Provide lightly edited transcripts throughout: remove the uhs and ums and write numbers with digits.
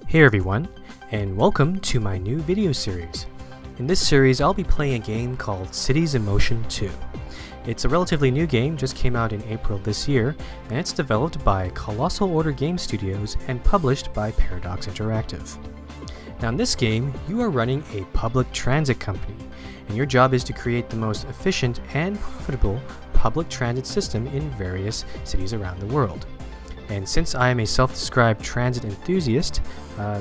Hey everyone, and welcome to my new video series. In this series, I'll be playing a game called Cities in Motion 2. It's a relatively new game, just came out in April this year, and it's developed by Colossal Order Game Studios and published by Paradox Interactive. Now in this game, you are running a public transit company, and your job is to create the most efficient and profitable public transit system in various cities around the world. And since I am a self-described transit enthusiast,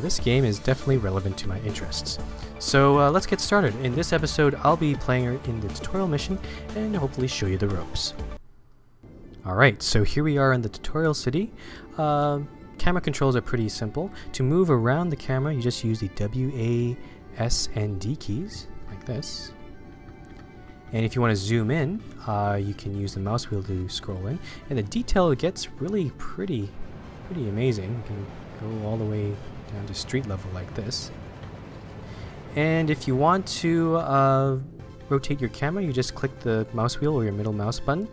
this game is definitely relevant to my interests. So let's get started. In this episode, I'll be playing her in the tutorial mission and hopefully show you the ropes. Alright, so here we are in the tutorial city. Camera controls are pretty simple. To move around the camera, you just use the W, A, S, and D keys, like this. And if you want to zoom in, you can use the mouse wheel to scroll in. And the detail gets really pretty amazing. You can go all the way down to street level like this. And if you want to rotate your camera, you just click the mouse wheel or your middle mouse button,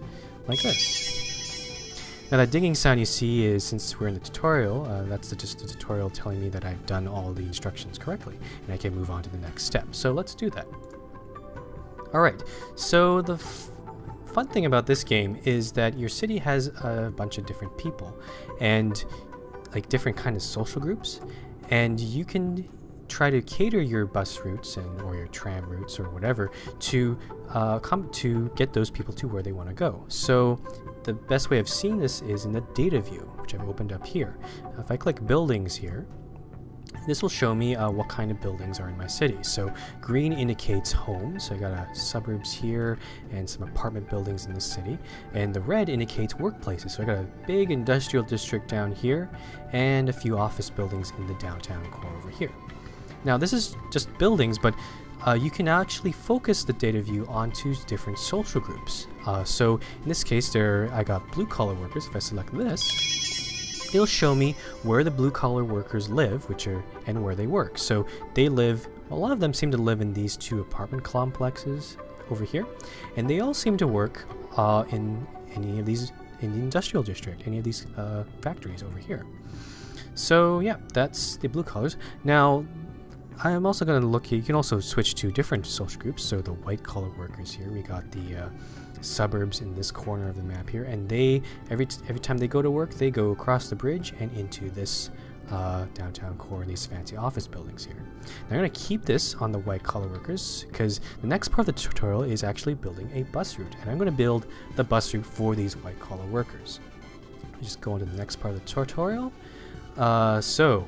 like this. Now that dinging sound you see is, since we're in the tutorial, that's just the tutorial telling me that I've done all the instructions correctly, and I can move on to the next step. So let's do that. Alright, so the fun thing about this game is that your city has a bunch of different people and like different kind of social groups, and you can try to cater your bus routes or your tram routes or whatever to get those people to where they want to go. So the best way of seeing this is in the data view, which I've opened up here. If I click buildings here, this will show me what kind of buildings are in my city. So green indicates homes, so I got suburbs here and some apartment buildings in the city. And the red indicates workplaces, so I got a big industrial district down here and a few office buildings in the downtown core over here. Now this is just buildings, but you can actually focus the data view onto different social groups. So in this case, I got blue collar workers. If I select this, it'll show me where the blue-collar workers live, and where they work. So they live, a lot of them seem to live in these two apartment complexes over here, and they all seem to work in any of these, in the industrial district, any of these factories over here. So yeah, that's the blue collars. Now, I'm also going to look here, you can also switch to different social groups. So the white-collar workers here, we got the suburbs in this corner of the map here, and they every time they go to work, they go across the bridge and into this downtown core in these fancy office buildings here. Now I'm going to keep this on the white collar workers because the next part of the tutorial is actually building a bus route, and I'm going to build the bus route for these white collar workers. Just go into the next part of the tutorial. Can't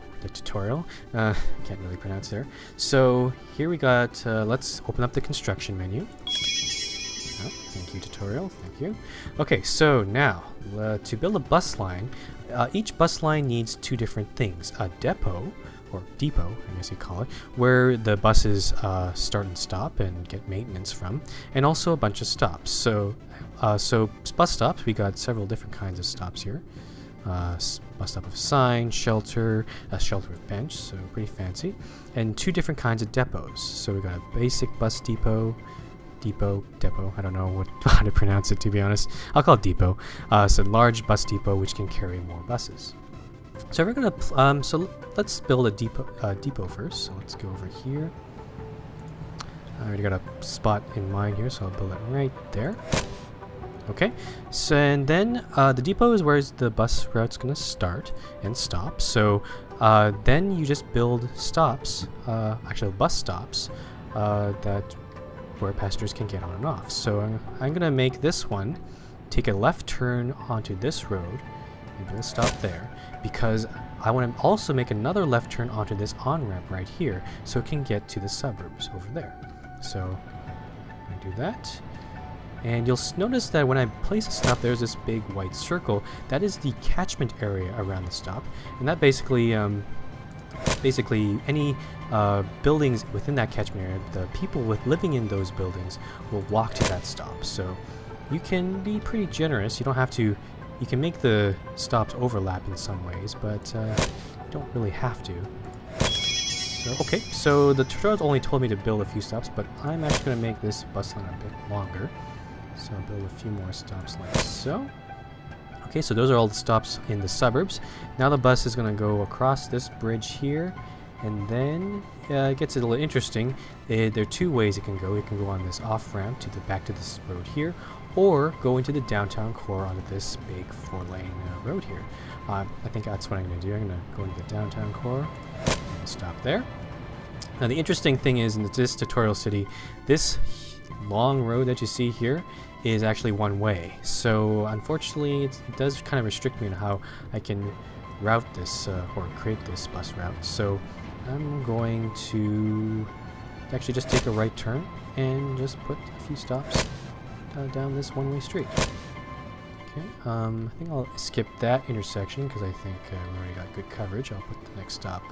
really pronounce there. So here we got, let's open up the construction menu. Oh, thank you, tutorial. Thank you. Okay, so now to build a bus line, each bus line needs two different things: a depot, or depot, I guess you call it, where the buses start and stop and get maintenance from, and also a bunch of stops. So, bus stops, we got several different kinds of stops here. Bus stop with sign, shelter, a shelter with bench, so pretty fancy, and two different kinds of depots. So we got a basic bus depot. I don't know how to pronounce it, to be honest. I'll call it depot. It's a large bus depot which can carry more buses. So we're gonna let's build a depot first. So let's go over here. I already got a spot in mind here, so I'll build it right there. Okay, so and then the depot is where the bus route's gonna start and stop. So then you just build stops, actually bus stops, where passengers can get on and off. So I'm gonna make this one take a left turn onto this road and we'll stop there, because I want to also make another left turn onto this on-ramp right here so it can get to the suburbs over there. So I'm gonna do that. And you'll notice that when I place a stop, there's this big white circle. That is the catchment area around the stop, and that basically any buildings within that catchment area, the people living in those buildings will walk to that stop. So you can be pretty generous. You don't have to. You can make the stops overlap in some ways, but you don't really have to. So, okay, so the tutorial only told me to build a few stops, but I'm actually going to make this bus line a bit longer. So I'll build a few more stops like so. Okay, so those are all the stops in the suburbs. Now the bus is going to go across this bridge here, and then it gets a little interesting. There are two ways it can go. It can go on this off-ramp to back to this road here, or go into the downtown core onto this big 4-lane road here. I think that's what I'm going to do. I'm going to go into the downtown core and stop there. Now the interesting thing is, in this tutorial city, this long road that you see here is actually one way. So unfortunately it does kind of restrict me on how I can route this or create this bus route. So I'm going to actually just take a right turn and just put a few stops down this one-way street. Okay, I think I'll skip that intersection because I think we already got good coverage. I'll put the next stop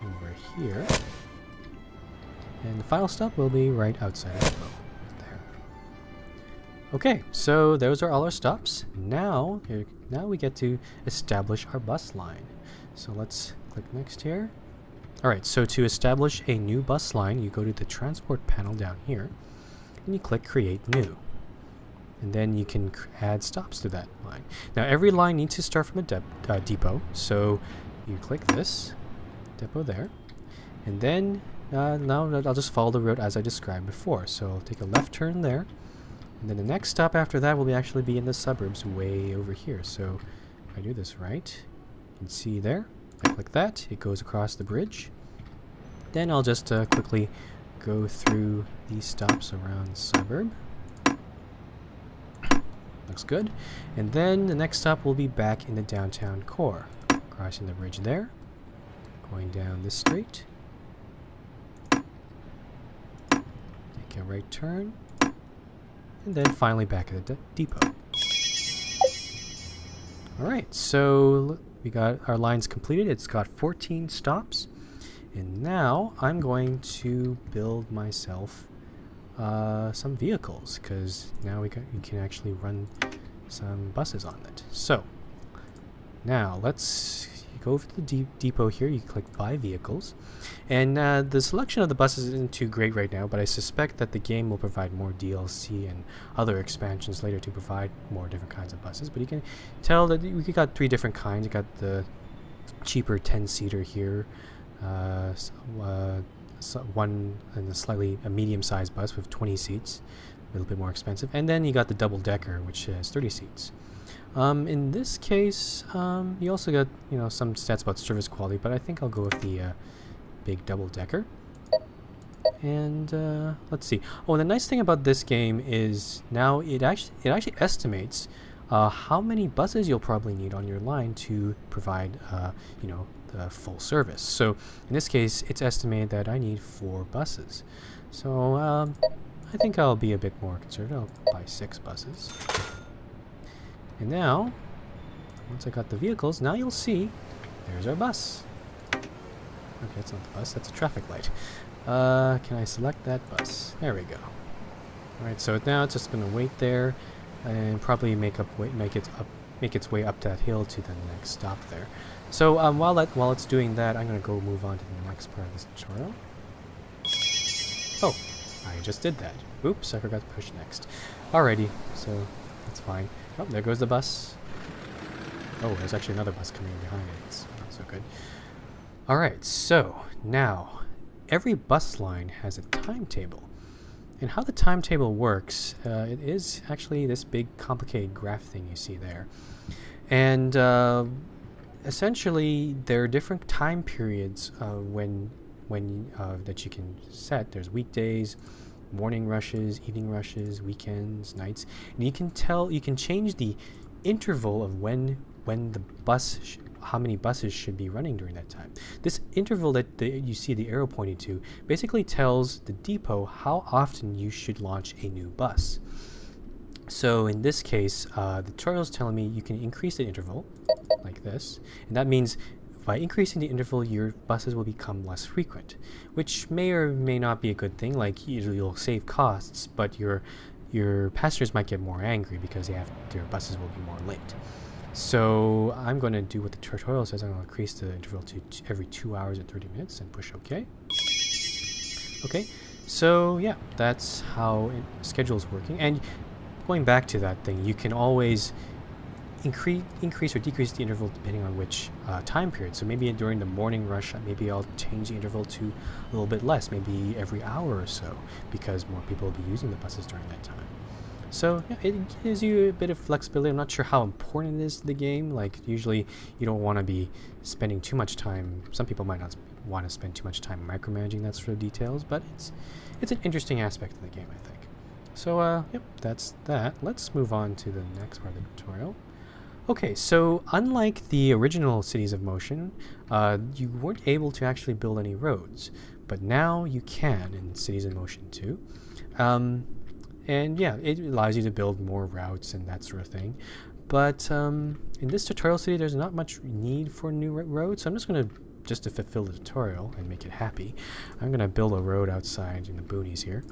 over here. And the final stop will be right outside of the boat. There. Okay, so those are all our stops. Now we get to establish our bus line. So let's click next here. Alright, so to establish a new bus line, you go to the transport panel down here, and you click Create New. And then you can add stops to that line. Now every line needs to start from a depot, so you click this depot there, and then now I'll just follow the route as I described before. So I'll take a left turn there, and then the next stop after that will actually be in the suburbs way over here. So if I do this right, you can see there, I click that, it goes across the bridge. Then I'll just quickly go through these stops around the suburb. Looks good. And then the next stop will be back in the downtown core. Crossing the bridge there, going down this street. Take a right turn, and then finally back at the depot. Alright, so we got our lines completed. It's got 14 stops, and now I'm going to build myself some vehicles, because now you can actually run some buses on it. So now let's go over to the depot here. You click Buy Vehicles, and the selection of the buses isn't too great right now, but I suspect that the game will provide more DLC and other expansions later to provide more different kinds of buses. But you can tell that we got 3 different kinds. You got the cheaper 10-seater here, one and a medium-sized bus with 20 seats, a little bit more expensive, and then you got the double-decker, which has 30 seats. In this case, you also got some stats about service quality, but I think I'll go with the big double-decker. And let's see. Oh, the nice thing about this game is now it actually estimates how many buses you'll probably need on your line to provide the full service. So in this case, it's estimated that I need 4 buses. So I think I'll be a bit more conservative. I'll buy 6 buses. And now, once I got the vehicles, now you'll see there's our bus. Okay, that's not the bus, that's a traffic light. Can I select that bus? There we go. Alright, so now it's just going to wait there and probably make its way up that hill to the next stop there. So while it's doing that, I'm going to go move on to the next part of this tutorial. Oh, I just did that. Oops, I forgot to push next. Alrighty, so that's fine. Oh, there goes the bus. Oh, there's actually another bus coming behind it. It's not so good. Alright, so now every bus line has a timetable. And how the timetable works, it is actually this big complicated graph thing you see there. And essentially there are different time periods when that you can set. There's weekdays, morning rushes, evening rushes, weekends, nights, and you can change the interval of when the bus how many buses should be running during that time. This interval that you see the arrow pointing to basically tells the depot how often you should launch a new bus. So in this case, the tutorial is telling me you can increase the interval like this, and that means by increasing the interval, your buses will become less frequent, which may or may not be a good thing. Like you'll save costs, but your passengers might get more angry because their buses will be more late. So I'm going to do what the tutorial says. I'm going to increase the interval to every 2 hours and 30 minutes and push OK. Okay, so yeah, that's how schedule is working. And going back to that thing, you can always increase or decrease the interval depending on which time period. So maybe during the morning rush, maybe I'll change the interval to a little bit less, maybe every hour or so, because more people will be using the buses during that time. So yeah, it gives you a bit of flexibility. I'm not sure how important it is to the game. Like usually you don't want to be spending too much time. Some people might not want to spend too much time micromanaging that sort of details, but it's an interesting aspect of the game, I think. So yep, that's that. Let's move on to the next part of the tutorial. Okay, so unlike the original Cities of Motion, you weren't able to actually build any roads, but now you can in Cities of Motion 2. And yeah, it allows you to build more routes and that sort of thing. But in this tutorial city, there's not much need for new roads, so I'm just going to, just to fulfill the tutorial and make it happy, I'm going to build a road outside in the boonies here.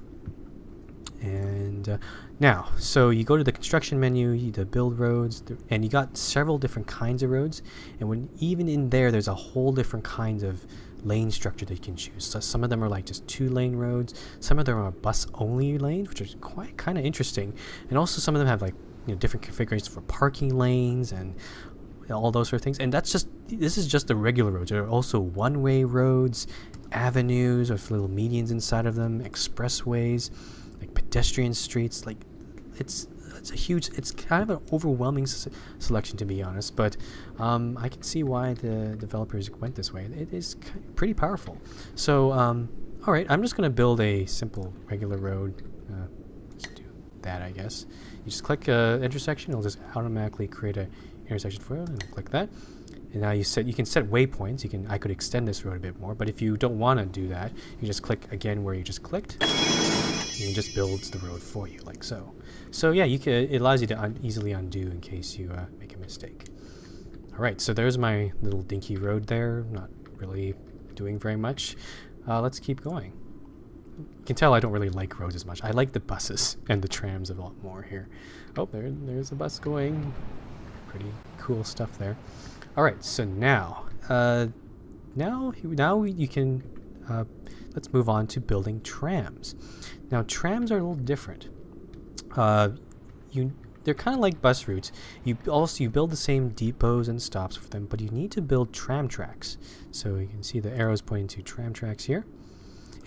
And now, so you go to the construction menu, you build roads, and you got several different kinds of roads, and even in there's a whole different kinds of lane structure that you can choose. So some of them are like just 2-lane roads, some of them are bus-only lanes, which is quite kind of interesting, and also some of them have like different configurations for parking lanes and all those sort of things. And this is just the regular roads. There are also one-way roads, avenues with little medians inside of them, expressways, like pedestrian streets. Like it's kind of an overwhelming selection, to be honest, but I can see why the developers went this way. It is pretty powerful. So all right, I'm just going to build a simple regular road. Let's do that, I guess. You just click intersection, it'll just automatically create a intersection for you, and I'll click that. And now you can set waypoints. I could extend this road a bit more, but if you don't want to do that, you just click again where you just clicked, and it just builds the road for you, like so. So yeah, it allows you to easily undo in case you make a mistake. All right, so there's my little dinky road there. Not really doing very much. Let's keep going. You can tell I don't really like roads as much. I like the buses and the trams a lot more here. Oh, there's a bus going. Pretty cool stuff there. All right, so now you can let's move on to building trams. Now trams are a little different. They're kind of like bus routes. You build the same depots and stops for them, but you need to build tram tracks. So you can see the arrows pointing to tram tracks here.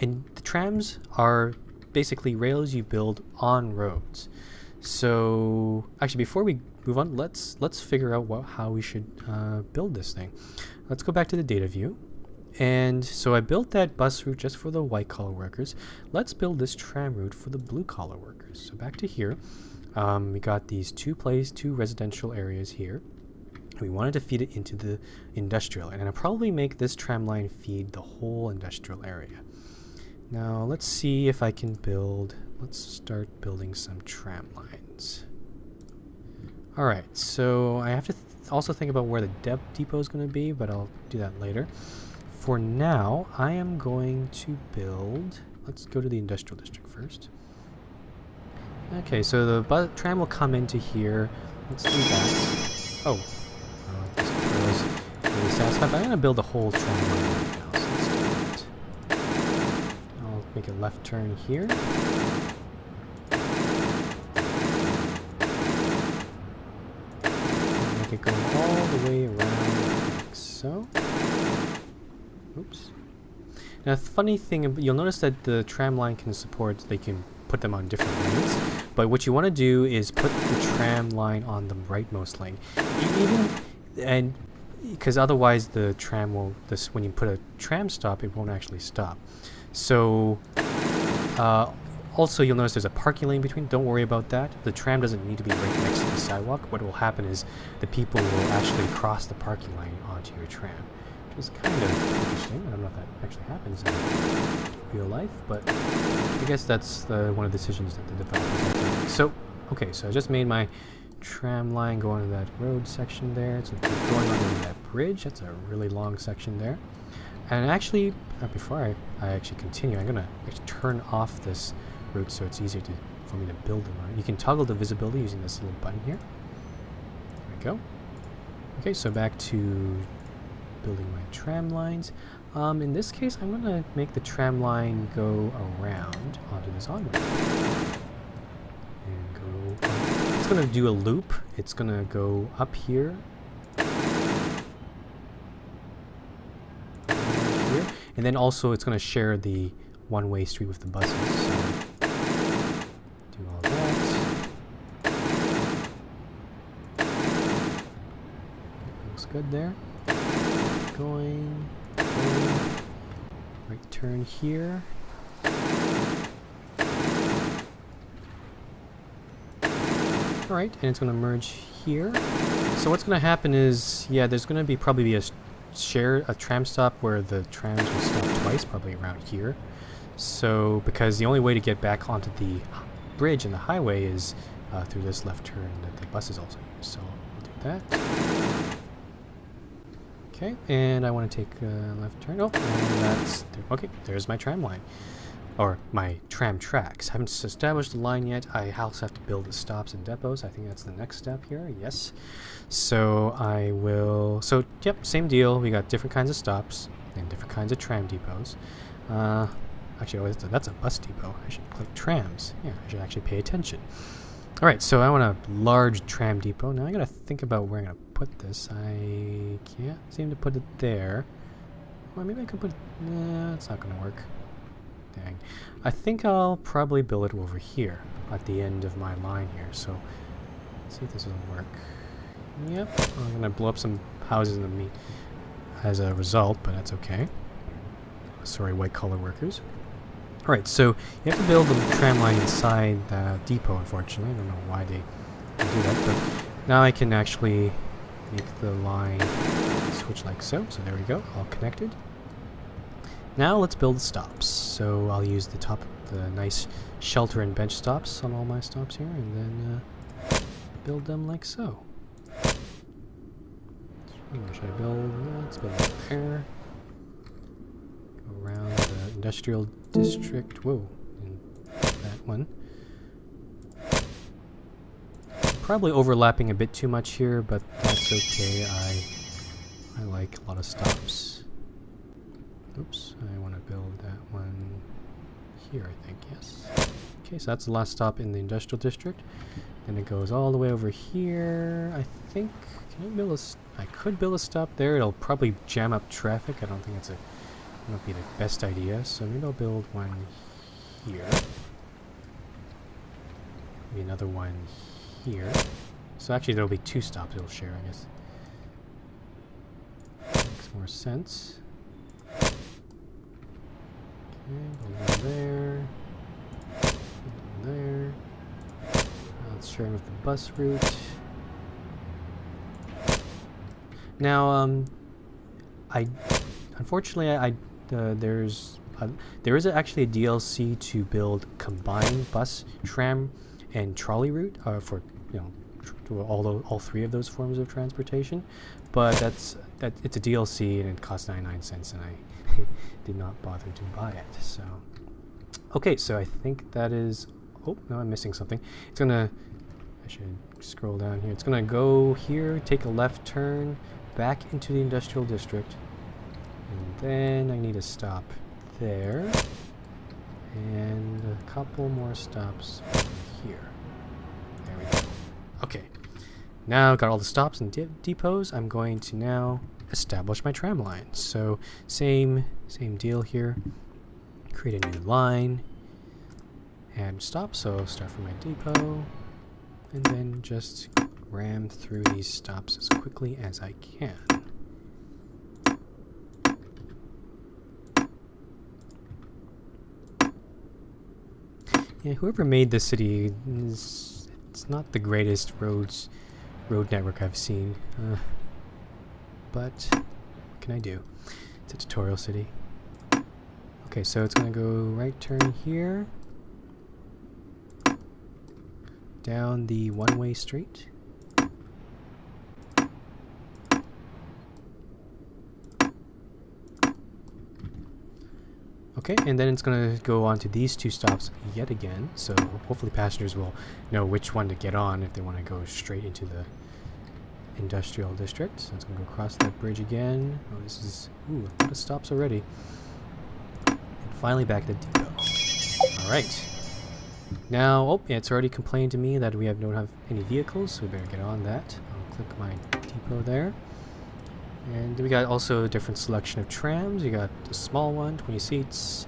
And the trams are basically rails you build on roads. So actually, before we move on, let's figure out how we should build this thing. Let's go back to the data view. And so I built that bus route just for the white collar workers. Let's build this tram route for the blue collar workers. So back to here, we got these two residential areas here. We wanted to feed it into the industrial, and I'll probably make this tram line feed the whole industrial area. Now let's see if I can let's start building some tram lines. Alright, so I have to also think about where the depot is going to be, but I'll do that later. For now, I am going to build, let's go to the industrial district first. Okay, so the tram will come into here. Let's do that. Oh, this was really satisfied, but I'm going to build a whole tram line right now, so let's do that. I'll make a left turn here. Make it go all the way around like so. Oops. Now, the funny thing, you'll notice that the tram line can they can put them on different lanes, but what you want to do is put the tram line on the rightmost lane. Because otherwise the tram when you put a tram stop, it won't actually stop. So, also you'll notice there's a parking lane between. Don't worry about that. The tram doesn't need to be right next to the sidewalk. What will happen is the people will actually cross the parking lane onto your tram. Which is kind of interesting. I don't know if that actually happens in real life, but I guess that's one of the decisions that the developers have to make. So, okay, so I just made my tram line go onto that road section there. So keep going under that bridge. That's a really long section there. And actually, before I actually continue, I'm gonna actually turn off this route so it's easier for me to build them on. You can toggle the visibility using this little button here. There we go. Okay, so back to building my tram lines. In this case, I'm going to make the tram line go around onto this onward. And go... It's going to do a loop. It's going to go up here. Here. And then also it's going to share the one-way street with the buses. So do all that. Looks good there. Going. Right turn here. Alright, and it's going to merge here. So what's going to happen is, yeah, there's going to be probably a tram stop where the trams will stop twice, probably around here. So, because the only way to get back onto the bridge and the highway is through this left turn that the buses also use. So we'll do that. Okay, and I want to take a left turn. Oh, and that's... Okay, there's my tram line. Or my tram tracks. Haven't established the line yet. I also have to build the stops and depots. I think that's the next step here. Yes. So I will... So, yep, same deal. We got different kinds of stops and different kinds of tram depots. Actually, oh, that's a bus depot. I should click trams. Yeah, I should actually pay attention. Alright, so I want a large tram depot. Now I gotta think about where I'm gonna put this. I can't seem to put it there. Well, maybe I could put it... Nah, it's not gonna work. Dang. I think I'll probably build it over here at the end of my line here. So let's see if this will work. Yep, I'm gonna blow up some houses in the meat as a result, but that's okay. Sorry, white collar workers. Alright, so you have to build the tram line inside the depot, unfortunately. I don't know why they do that, but now I can actually make the line switch like so. So there we go, all connected. Now let's build the stops. So I'll use the nice shelter and bench stops on all my stops here, and then build them like so. Where should I build? Let's build it there. Go around the industrial district. Whoa, and that one. Probably overlapping a bit too much here, but that's okay. I like a lot of stops. Oops, I want to build that one here, I think, yes. Okay, so that's the last stop in the industrial district. Then it goes all the way over here. I think, can I build I could build a stop there. It'll probably jam up traffic. I don't think it would be the best idea. So maybe I'll build one here. Maybe another one here. So actually there'll be two stops it'll share, I guess. Makes more sense. Okay, there. There. Let's share with the bus route. Now, unfortunately, there is actually a DLC to build combined bus, tram, and trolley route for all three of those forms of transportation, but it's a DLC and it costs 99 cents, and I did not bother to buy it. So, okay, so I think that is. Oh no, I'm missing something. It's gonna. I should scroll down here. It's gonna go here, take a left turn, back into the industrial district, and then I need to stop there, and a couple more stops here. There we go. Okay, now I've got all the stops and depots. I'm going to now establish my tram line. So same deal here. Create a new line and stop. So I'll start from my depot and then just ram through these stops as quickly as I can. Yeah, whoever made this city it's not the greatest road network I've seen. But what can I do? It's a tutorial city. Okay, so it's gonna go right turn here, down the one-way street. Okay, and then it's gonna go on to these two stops yet again, so hopefully passengers will know which one to get on if they want to go straight into the industrial district. So it's gonna go across that bridge again. Oh, this is a lot of stops already. And finally back to the depot. Alright. Now, oh, yeah, it's already complained to me that we don't have any vehicles, so we better get on that. I'll click my depot there. And we got also a different selection of trams. You got the small one, 20 seats,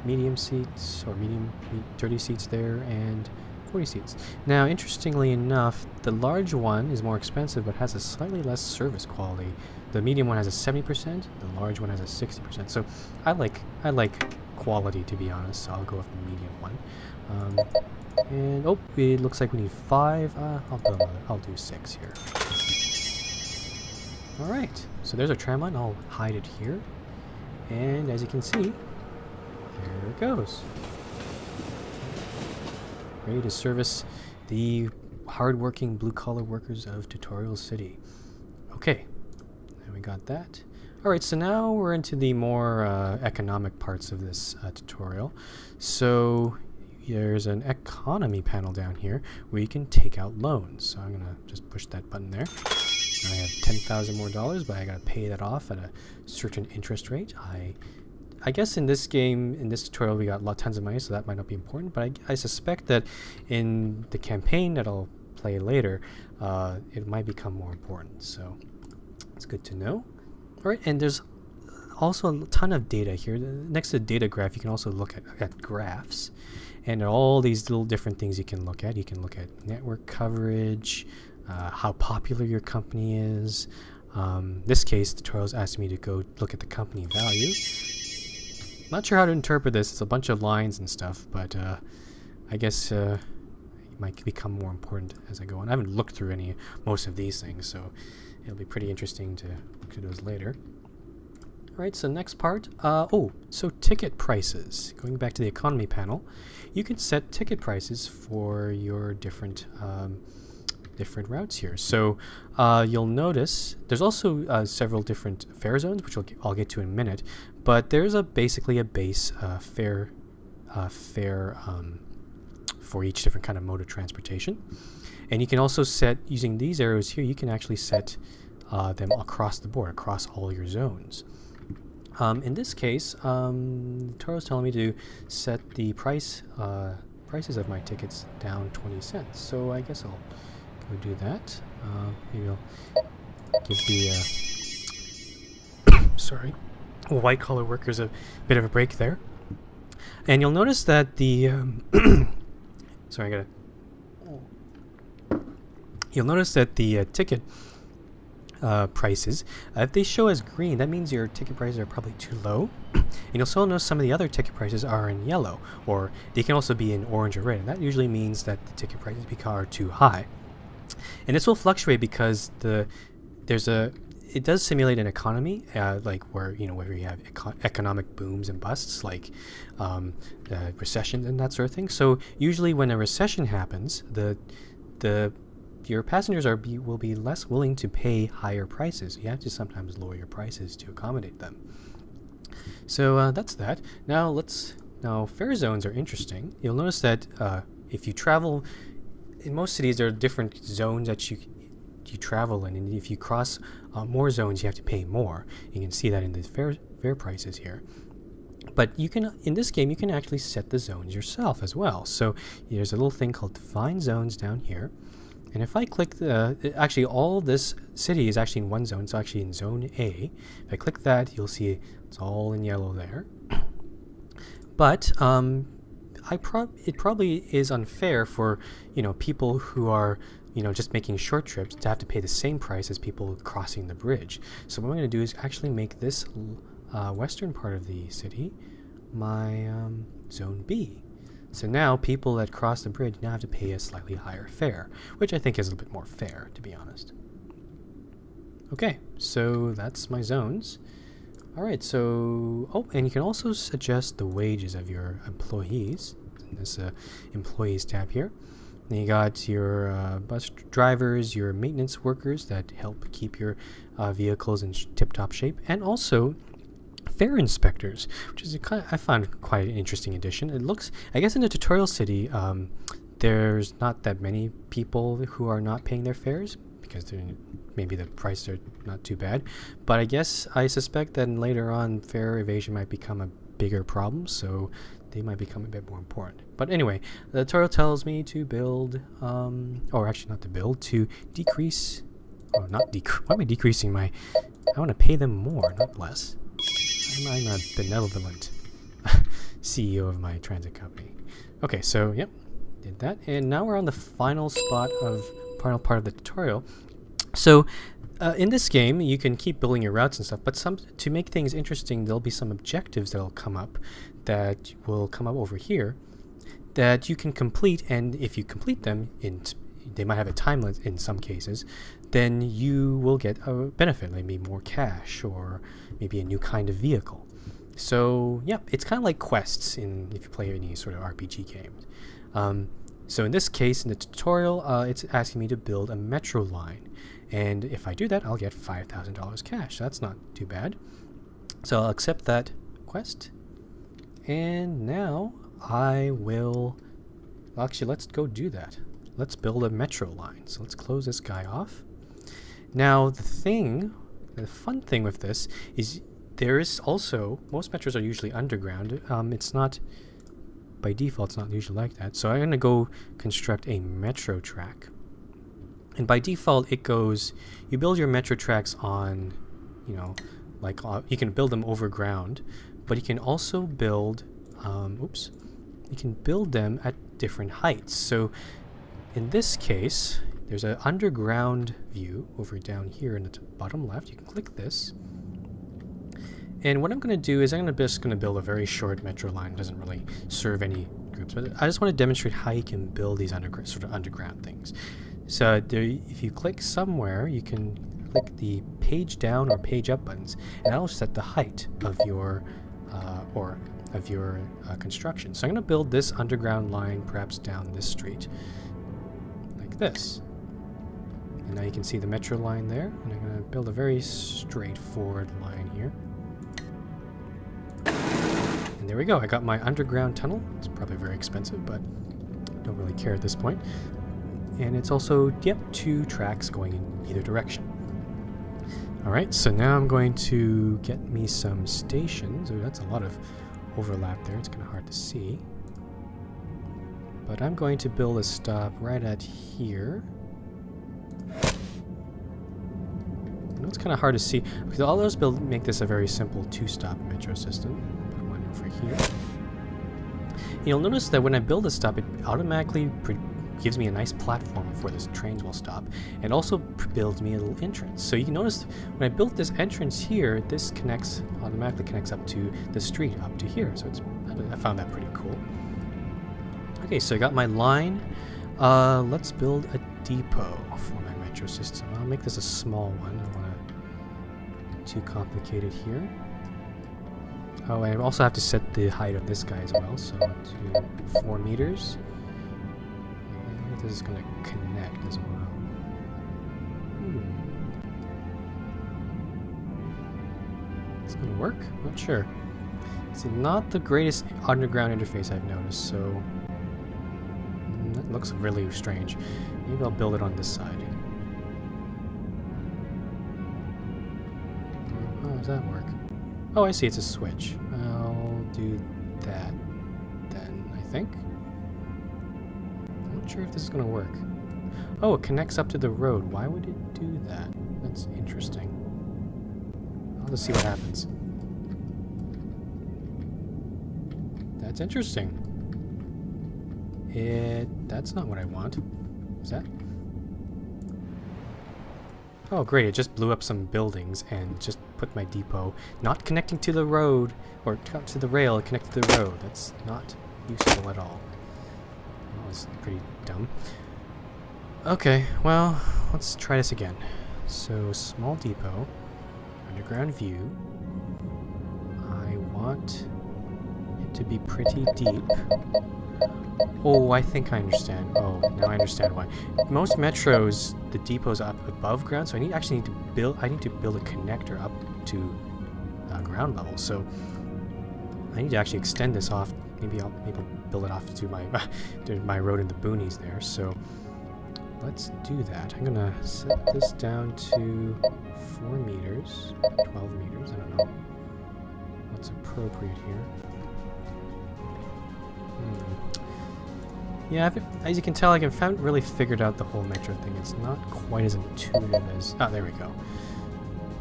medium seats, or medium 30 seats there, and 40 seats. Now, interestingly enough, the large one is more expensive, but has a slightly less service quality. The medium one has a 70%, the large one has a 60%. So I like quality, to be honest, so I'll go with the medium one. And oh, it looks like we need 5. I'll do 6 here. Alright, so there's our tram line. I'll hide it here. And as you can see, there it goes. Ready to service the hardworking blue-collar workers of Tutorial City. Okay, and we got that. Alright, so now we're into the more economic parts of this tutorial. So there's an economy panel down here where you can take out loans. So I'm going to just push that button there. I have $10,000 more, but I gotta pay that off at a certain interest rate. I guess in this game, in this tutorial, we got tons of money, so that might not be important. But I suspect that in the campaign that I'll play later, it might become more important. So it's good to know. All right, and there's also a ton of data here. Next to the data graph, you can also look at graphs, and all these little different things you can look at. You can look at network coverage. How popular your company is. This case, the tutorial's asking me to go look at the company value. Not sure how to interpret this. It's a bunch of lines and stuff, but I guess it might become more important as I go on. I haven't looked through most of these things, so it'll be pretty interesting to look at those later. Alright, so next part. So ticket prices. Going back to the economy panel, you can set ticket prices for your different routes here. So you'll notice there's also several different fare zones, which I'll get to in a minute, but there's basically a base fare for each different kind of mode of transportation. And you can also set, using these arrows here, you can actually set them across the board, across all your zones. In this case, the tutorial's telling me to set the prices of my tickets down 20 cents. So I guess I'll do that. Maybe I'll give the white collar workers a bit of a break there. And you'll notice that the you'll notice that the ticket prices, if they show as green, that means your ticket prices are probably too low. And you'll also notice some of the other ticket prices are in yellow, or they can also be in orange or red, and that usually means that the ticket prices are too high. And this will fluctuate because it does simulate an economy, like where you have economic booms and busts, like recessions and that sort of thing. So usually when a recession happens, your passengers will be less willing to pay higher prices. You have to sometimes lower your prices to accommodate them. So that's that. Now fare zones are interesting. You'll notice that if you travel in most cities, there are different zones that you travel in, and if you cross more zones, you have to pay more. You can see that in the fare prices here. But in this game, you can actually set the zones yourself as well. So there's a little thing called Define Zones down here, and if I click actually all this city is actually in one zone, so actually in Zone A. If I click that, you'll see it's all in yellow there. But it probably is unfair for people who are just making short trips to have to pay the same price as people crossing the bridge. So what I'm going to do is actually make this western part of the city my Zone B. So now people that cross the bridge now have to pay a slightly higher fare, which I think is a little bit more fair, to be honest. Okay, so that's my zones. Alright, so and you can also suggest the wages of your employees in this employees tab here. Then you got your bus drivers, your maintenance workers that help keep your vehicles in tip-top shape, and also fare inspectors, which is I found quite an interesting addition. It looks, I guess in the tutorial city, there's not that many people who are not paying their fares because maybe the prices are not too bad. But I suspect that later on fare evasion might become a bigger problems, so they might become a bit more important. But anyway, the tutorial tells me to build, or actually not to build, to decrease, oh, not decrease, why am I decreasing my, I want to pay them more, not less. I'm a benevolent CEO of my transit company. Okay, so, yep, did that. And now we're on the final part of the tutorial. So, in this game, you can keep building your routes and stuff, but to make things interesting, there'll be some objectives that'll come up that will come up over here that you can complete, and if you complete them, they might have a time limit in some cases, then you will get a benefit, maybe more cash or maybe a new kind of vehicle. So, yeah, it's kind of like quests if you play any sort of RPG game. So in this case, in the tutorial, it's asking me to build a metro line. And if I do that, I'll get $5,000 cash. That's not too bad. So I'll accept that quest. And now I will... Actually, let's go do that. Let's build a metro line. So let's close this guy off. Now, the fun thing with this is there is also... Most metros are usually underground. It's not... By default, it's not usually like that. So I'm going to go construct a metro track. And by default, it goes, you build your metro tracks on, you know, like you can build them over ground, but you can also build, you can build them at different heights. So in this case, there's an underground view over down here in the bottom left. You can click this. And what I'm going to do is I'm just going to build a very short metro line. It doesn't really serve any groups, but I just want to demonstrate how you can build these sort of underground things. So if you click somewhere, you can click the page down or page up buttons, and that'll set the height of your construction. So I'm going to build this underground line perhaps down this street, like this. And now you can see the metro line there, and I'm going to build a very straightforward line here. And there we go. I got my underground tunnel. It's probably very expensive, but I don't really care at this point. And it's also, yep, 2 tracks going in either direction. Alright, so now I'm going to get me some stations. Oh, that's a lot of overlap there. It's kind of hard to see. But I'm going to build a stop right at here. I know it's kind of hard to see, because all those make this a very simple 2-stop metro system. Put one over here. You'll notice that when I build a stop, it automatically gives me a nice platform where the trains will stop, and also builds me a little entrance. So you can notice when I built this entrance here, this automatically connects up to the street up to here. So I found that pretty cool. Okay, so I got my line. Let's build a depot for my metro system. I'll make this a small one. I don't want to too complicated here. Oh, I also have to set the height of this guy as well. So to 4 meters. This is going to connect as well. It's going to work? Not sure. It's not the greatest underground interface I've noticed, so that looks really strange. Maybe I'll build it on this side. How does that work? Oh, I see, it's a switch. I'll do that then, I think. Not sure if this is going to work. Oh, it connects up to the road. Why would it do that? That's interesting. I'll just see what happens. That's interesting. That's not what I want. Is that? Oh, great. It just blew up some buildings and just put my depot not connecting to the road, or to the rail, it connected to the road. That's not useful at all. That was pretty dumb. Okay, well, let's try this again. So, small depot, underground view. I want it to be pretty deep. Oh, I think I understand. Oh, now I understand why. Most metros, the depot's up above ground, so I need to build a connector up to ground level. So I need to actually extend this off. Maybe I'll build it off to my road in the boonies there. So let's do that. I'm gonna set this down to 4 meters, 12 meters. I don't know what's appropriate. appropriate here. Yeah, as you can tell, I haven't really figured out the whole metro thing. It's not quite as intuitive as... Ah, there we go.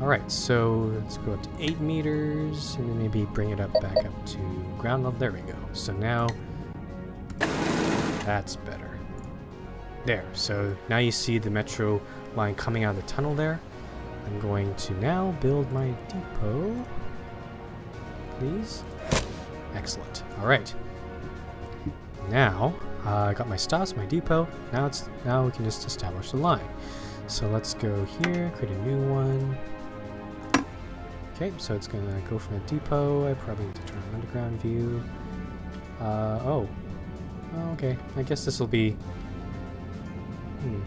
Alright, so let's go up to 8 meters, and then maybe bring it up back up to ground level. There we go. So now... That's better. There, so now you see the metro line coming out of the tunnel there. I'm going to now build my depot. Please. Excellent. Alright. Now, I got my stops, my depot. Now we can just establish the line. So let's go here, create a new one. Okay, so it's gonna go from a depot. I probably need to turn on underground view. Oh, okay. I guess this will be...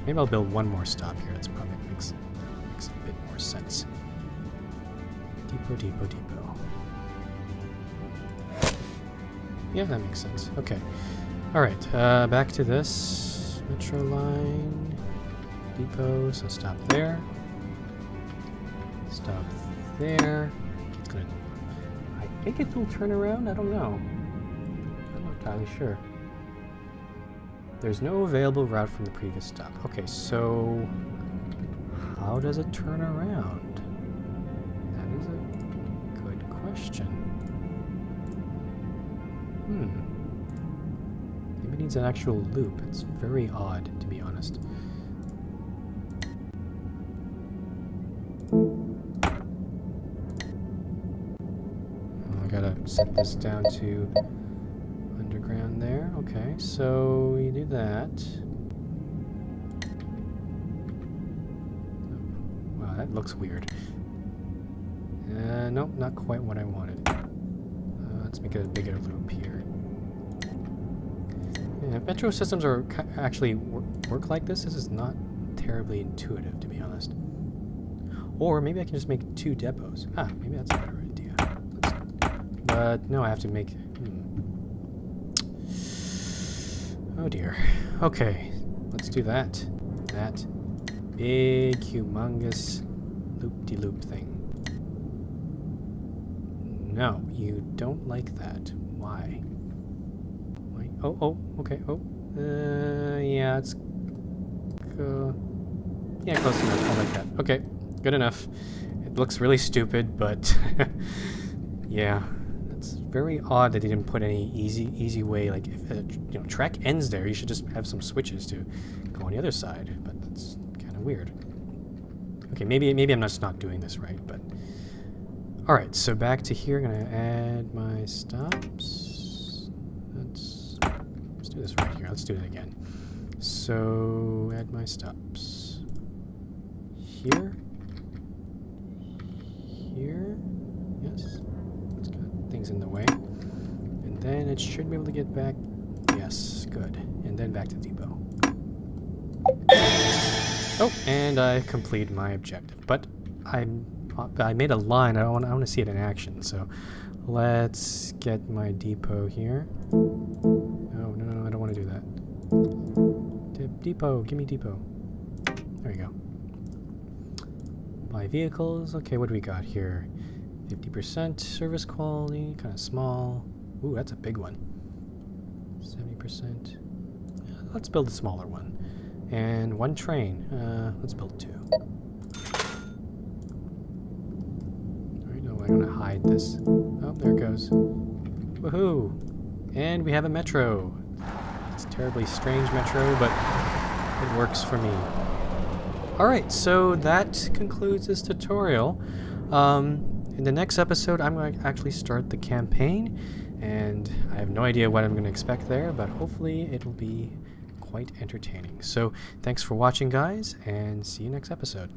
maybe I'll build one more stop here. That's probably makes a bit more sense. Depot, depot, depot. Yeah, that makes sense. Okay. Alright, back to this. Metro line. Depot, so stop there. Stop there. It's gonna... I think it will turn around? I don't know. I'm not entirely sure. There's no available route from the previous stop. Okay, so... how does it turn around? That is a good question. Maybe it needs an actual loop. It's very odd, to be honest. I gotta set this down to underground there. Okay, so you do that. Wow, that looks weird. Nope, not quite what I wanted. Let's make it a bigger loop here. Yeah, if metro systems are actually work like this is not terribly intuitive, to be honest. Or maybe I can just make 2 depots. Ah, maybe that's a better idea. But no, I have to make... Oh dear. Okay, let's do that. That big, humongous loop-de-loop thing. No, you don't like that. Why? Why? Oh, okay, yeah, it's... yeah, close enough. I like that. Okay, good enough. It looks really stupid, but... yeah, it's very odd that they didn't put any easy way, like, if a track ends there, you should just have some switches to go on the other side, but that's kind of weird. Okay, maybe I'm just not doing this right, but... Alright, so back to here, I'm going to add my stops. Let's do this right here. Let's do it again. So, add my stops. Here. Here. Yes. It's got things in the way. And then it should be able to get back. Yes, good. And then back to depot. Oh, and I completed my objective. But I made a line. I want to see it in action. So let's get my depot here. Oh, no, I don't want to do that. Depot, give me depot. There we go. Buy vehicles. Okay, what do we got here? 50% service quality, kind of small. Ooh, that's a big one. 70%. Yeah, let's build a smaller one. And 1 train. Let's build 2. I'm gonna hide this. Oh, there it goes. Woohoo! And we have a metro. It's a terribly strange metro, but it works for me. Alright, so that concludes this tutorial. In the next episode, I'm going to actually start the campaign, and I have no idea what I'm going to expect there, but hopefully it will be quite entertaining. So, thanks for watching, guys, and see you next episode.